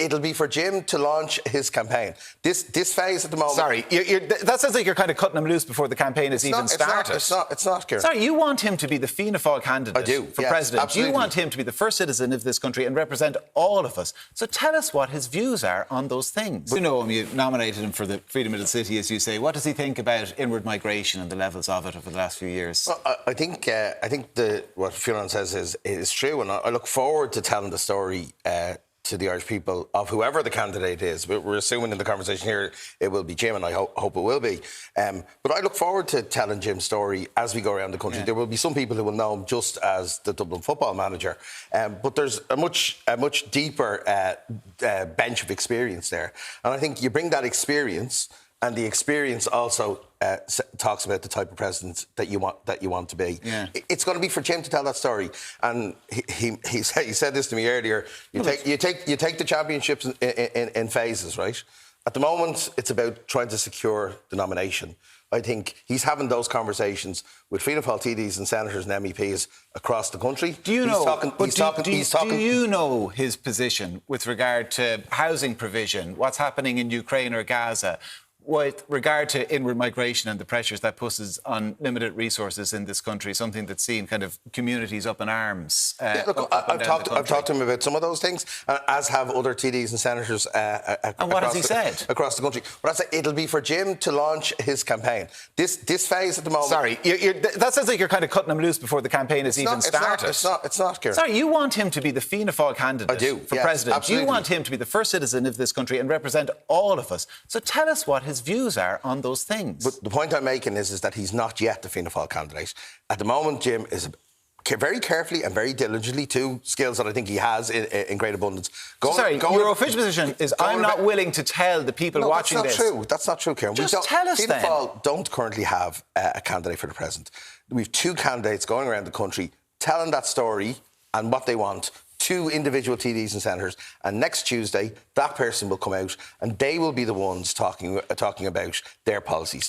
it'll be for Jim to launch his campaign. This phase at the moment... Sorry, that sounds like you're kind of cutting him loose before the campaign has even started. It's not, Kieran. Sorry, you want him to be the Fianna Fáil candidate for president. Absolutely. You want him to be the first citizen of this country and represent all of us. So tell us what his views are on those things. You know him, you nominated him for the Freedom of the City, as you say. What does he think about inward migration and the levels of it over the last few years? Well, I think what Kieran says is true, and I look forward to telling the story to the Irish people of whoever the candidate is. We're assuming in the conversation here it will be Jim, and I hope it will be. But I look forward to telling Jim's story as we go around the country. Yeah. There will be some people who will know him just as the Dublin football manager, but there's a much deeper bench of experience there. And I think you bring that experience, and the experience also talks about the type of president that you want to be. Yeah. It's going to be for Jim to tell that story. And he said this to me earlier. You take the championships in phases, right? At the moment, it's about trying to secure the nomination. I think he's having those conversations with Fianna Fáil TDs and senators and MEPs across the country. Do you know? Do you know his position with regard to housing provision, what's happening in Ukraine or Gaza, with regard to inward migration and the pressures that puts on limited resources in this country, something that's seen kind of communities up in arms? I've talked to him about some of those things, as have other TDs and senators. And what has he said? Across the country. But I say it'll be for Jim to launch his campaign. This phase at the moment... Sorry, that sounds like you're kind of cutting him loose before the campaign has even started. It's not, Kieran. Sorry, you want him to be the Fianna Fáil candidate for president. Absolutely. You want him to be the first citizen of this country and represent all of us. So tell us what his views are on those things. But the point I'm making is that he's not yet the Fianna Fáil candidate. At the moment, Jim is very carefully and very diligently, two skills that I think he has in great abundance. Your official position is I'm not willing to tell the people watching this. That's not true, Kieran. Just tell us Fianna Fáil don't currently have a candidate for the president. We have two candidates going around the country telling that story and what they want. Two individual TDs and senators, and next Tuesday that person will come out and they will be the ones talking about their policies.